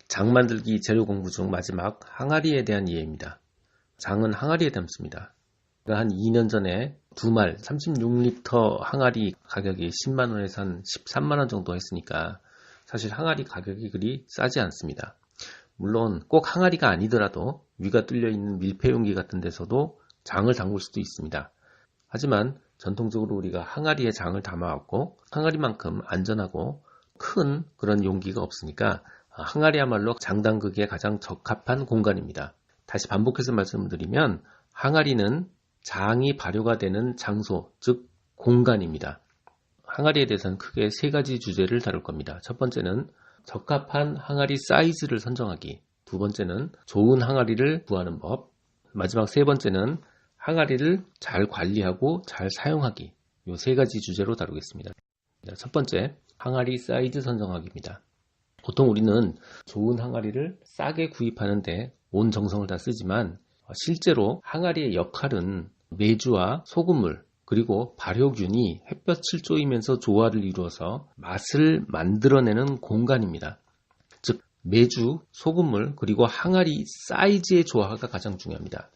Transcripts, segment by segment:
장 만들기 재료 공부 중 마지막 항아리에 대한 이해입니다. 장은 항아리에 담습니다. 한 2년 전에 2말 36리터 항아리 가격이 10만원에서 한 13만원 정도 했으니까 사실 항아리 가격이 그리 싸지 않습니다. 물론 꼭 항아리가 아니더라도 위가 뚫려 있는 밀폐용기 같은 데서도 장을 담글 수도 있습니다. 하지만 전통적으로 우리가 항아리에 장을 담아왔고 항아리만큼 안전하고 큰 그런 용기가 없으니까 항아리야말로 장 담그기에 가장 적합한 공간입니다. 다시 반복해서 말씀드리면 항아리는 장이 발효가 되는 장소, 즉 공간입니다. 항아리에 대해서는 크게 3가지 주제를 다룰 겁니다. 첫 번째는 적합한 항아리 사이즈를 선정하기, 두 번째는 좋은 항아리를 구하는 법, 마지막 3번째는 항아리를 잘 관리하고 잘 사용하기, 이 3가지 주제로 다루겠습니다. 첫 번째, 항아리 사이즈 선정하기입니다. 보통 우리는 좋은 항아리를 싸게 구입하는데 온 정성을 다 쓰지만 실제로 항아리의 역할은 메주와 소금물 그리고 발효균이 햇볕을 쬐이면서 조화를 이루어서 맛을 만들어내는 공간입니다. 즉 메주, 소금물 그리고 항아리 사이즈의 조화가 가장 중요합니다.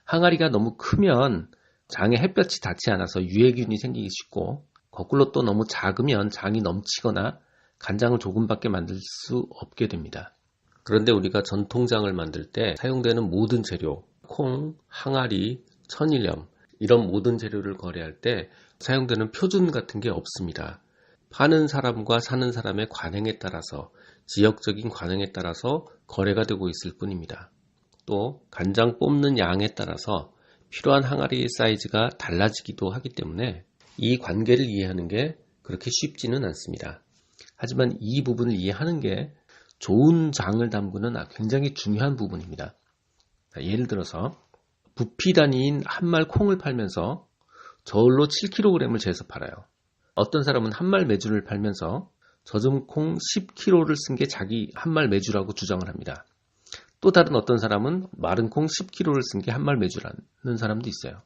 항아리가 너무 크면 장에 햇볕이 닿지 않아서 유해균이 생기기 쉽고 거꾸로 또 너무 작으면 장이 넘치거나 간장을 조금밖에 만들 수 없게 됩니다. 그런데 우리가 전통장을 만들 때 사용되는 모든 재료, 콩, 항아리, 천일염 이런 모든 재료를 거래할 때 사용되는 표준 같은 게 없습니다. 파는 사람과 사는 사람의 관행에 따라서 지역적인 관행에 따라서 거래가 되고 있을 뿐입니다. 또 간장 뽑는 양에 따라서 필요한 항아리의 사이즈가 달라지기도 하기 때문에 이 관계를 이해하는 게 그렇게 쉽지는 않습니다. 하지만 이 부분을 이해하는 게 좋은 장을 담그는 굉장히 중요한 부분입니다. 예를 들어서 부피 단위인 한말 콩을 팔면서 저울로 7kg을 재서 팔아요. 어떤 사람은 한말 메주를 팔면서 젖은 콩 10kg를 쓴 게 자기 한말 메주라고 주장을 합니다. 또 다른 어떤 사람은 마른 콩 10kg를 쓴 게 한말 메주라는 사람도 있어요.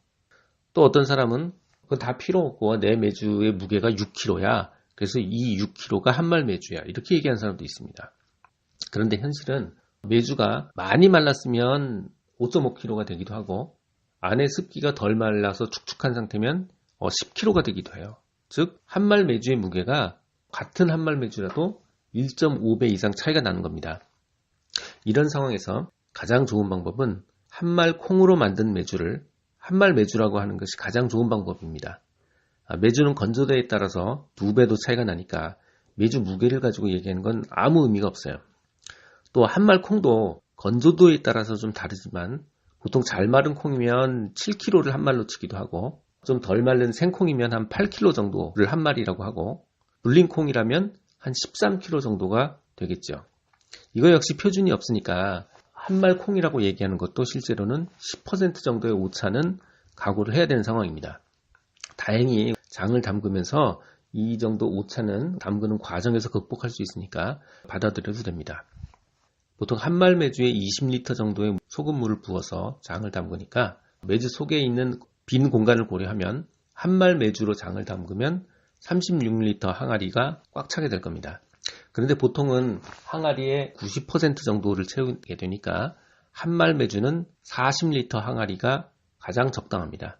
또 어떤 사람은 그건 다 필요 없고 내 메주의 무게가 6kg야. 그래서 이 6kg가 한말 메주야. 이렇게 얘기하는 사람도 있습니다. 그런데 현실은 메주가 많이 말랐으면 5.5kg가 되기도 하고 안에 습기가 덜 말라서 축축한 상태면 10kg가 되기도 해요. 즉 한말 메주의 무게가 같은 한말 메주라도 1.5배 이상 차이가 나는 겁니다. 이런 상황에서 가장 좋은 방법은 한말 콩으로 만든 메주를 한말 메주라고 하는 것이 가장 좋은 방법입니다. 메주는 건조도에 따라서 2배도 차이가 나니까 메주 무게를 가지고 얘기하는 건 아무 의미가 없어요. 또 한말 콩도 건조도에 따라서 좀 다르지만 보통 잘 마른 콩이면 7kg를 한 말로 치기도 하고 좀 덜 마른 생콩이면 한 8kg 정도를 한 말이라고 하고 불린 콩이라면 한 13kg 정도가 되겠죠. 이거 역시 표준이 없으니까 한말 콩이라고 얘기하는 것도 실제로는 10% 정도의 오차는 각오를 해야 되는 상황입니다. 다행히 장을 담그면서 이 정도 오차는 담그는 과정에서 극복할 수 있으니까 받아들여도 됩니다. 보통 한말 메주에 20리터 정도의 소금물을 부어서 장을 담그니까 메주 속에 있는 빈 공간을 고려하면 한말 메주로 장을 담그면 36리터 항아리가 꽉 차게 될 겁니다. 그런데 보통은 항아리의 90% 정도를 채우게 되니까 한말 메주는 40리터 항아리가 가장 적당합니다.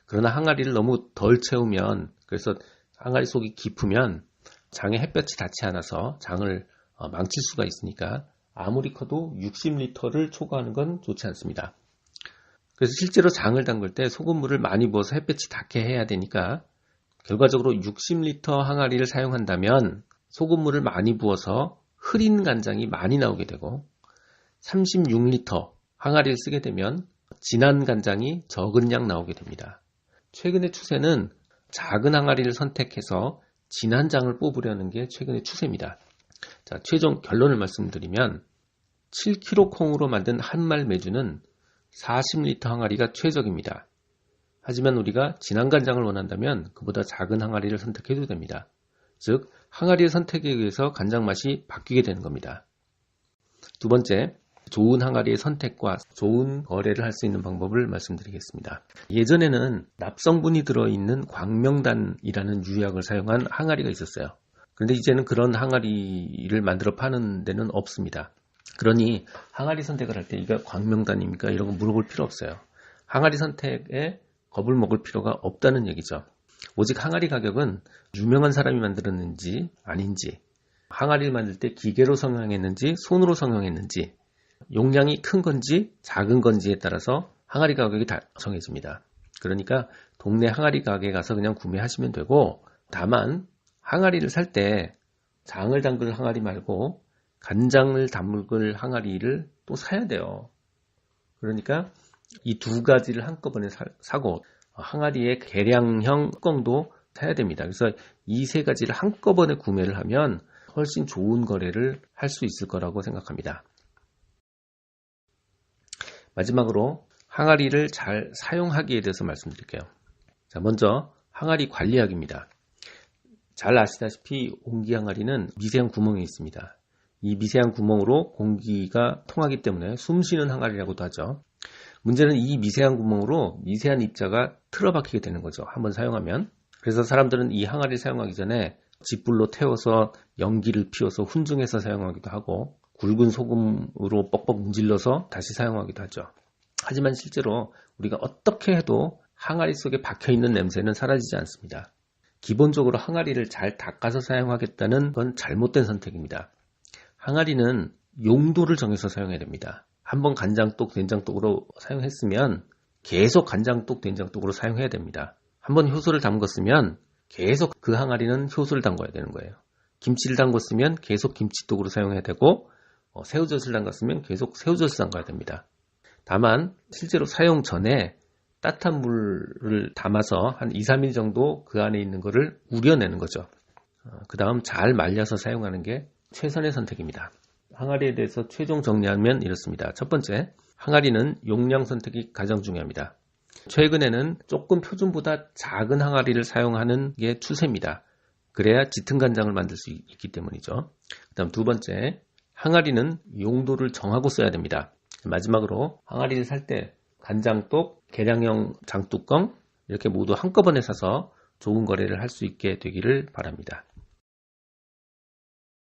그러나 항아리를 너무 덜 채우면 그래서 항아리 속이 깊으면 장에 햇볕이 닿지 않아서 장을 망칠 수가 있으니까 아무리 커도 60리터를 초과하는 건 좋지 않습니다. 그래서 실제로 장을 담글 때 소금물을 많이 부어서 햇볕이 닿게 해야 되니까 결과적으로 60리터 항아리를 사용한다면 소금물을 많이 부어서 흐린 간장이 많이 나오게 되고 36리터 항아리를 쓰게 되면 진한 간장이 적은 양 나오게 됩니다. 최근의 추세는 작은 항아리를 선택해서 진한 장을 뽑으려는 게 최근의 추세입니다. 자, 최종 결론을 말씀드리면 7kg 콩으로 만든 한말 메주는 40리터 항아리가 최적입니다. 하지만 우리가 진한 간장을 원한다면 그보다 작은 항아리를 선택해도 됩니다. 즉 항아리의 선택에 의해서 간장 맛이 바뀌게 되는 겁니다. 두 번째, 좋은 항아리의 선택과 좋은 거래를 할 수 있는 방법을 말씀드리겠습니다. 예전에는 납성분이 들어있는 광명단이라는 유약을 사용한 항아리가 있었어요. 그런데 이제는 그런 항아리를 만들어 파는 데는 없습니다. 그러니 항아리 선택을 할 때 이거 광명단입니까? 이런 거 물어볼 필요 없어요. 항아리 선택에 겁을 먹을 필요가 없다는 얘기죠. 오직 항아리 가격은 유명한 사람이 만들었는지 아닌지, 항아리를 만들 때 기계로 성형했는지 손으로 성형했는지, 용량이 큰 건지 작은 건지에 따라서 항아리 가격이 다 정해집니다. 그러니까 동네 항아리 가게에 가서 그냥 구매하시면 되고, 다만 항아리를 살 때 장을 담글 항아리 말고 간장을 담글 항아리를 또 사야 돼요. 그러니까 이 두 가지를 한꺼번에 사고 항아리의 계량형 뚜껑도 사야 됩니다. 그래서 이 세 가지를 한꺼번에 구매를 하면 훨씬 좋은 거래를 할 수 있을 거라고 생각합니다. 마지막으로 항아리를 잘 사용하기에 대해서 말씀드릴게요. 자, 먼저 항아리 관리하기입니다. 잘 아시다시피 온기 항아리는 미세한 구멍이 있습니다. 이 미세한 구멍으로 공기가 통하기 때문에 숨 쉬는 항아리라고도 하죠. 문제는 이 미세한 구멍으로 미세한 입자가 틀어박히게 되는 거죠. 한번 사용하면. 그래서 사람들은 이 항아리를 사용하기 전에 집불로 태워서 연기를 피워서 훈증해서 사용하기도 하고 굵은 소금으로 뻑뻑 문질러서 다시 사용하기도 하죠. 하지만 실제로 우리가 어떻게 해도 항아리 속에 박혀있는 냄새는 사라지지 않습니다. 기본적으로 항아리를 잘 닦아서 사용하겠다는 건 잘못된 선택입니다. 항아리는 용도를 정해서 사용해야 됩니다. 한번 간장독, 된장독으로 사용했으면 계속 간장독, 된장독으로 사용해야 됩니다. 한번 효소를 담궜으면 계속 그 항아리는 효소를 담궈야 되는 거예요. 김치를 담궜으면 계속 김치독으로 사용해야 되고 새우젓을 담갔으면 계속 새우젓을 담가야 됩니다. 다만 실제로 사용 전에 따뜻한 물을 담아서 한 2, 3일 정도 그 안에 있는 거를 우려내는 거죠. 그 다음 잘 말려서 사용하는 게 최선의 선택입니다. 항아리에 대해서 최종 정리하면 이렇습니다. 첫 번째, 항아리는 용량 선택이 가장 중요합니다. 최근에는 조금 표준보다 작은 항아리를 사용하는 게 추세입니다. 그래야 짙은 간장을 만들 수 있기 때문이죠. 그 다음 두 번째, 항아리는 용도를 정하고 써야 됩니다. 마지막으로 항아리를 살 때 간장독, 계량형 장뚜껑 이렇게 모두 한꺼번에 사서 좋은 거래를 할 수 있게 되기를 바랍니다.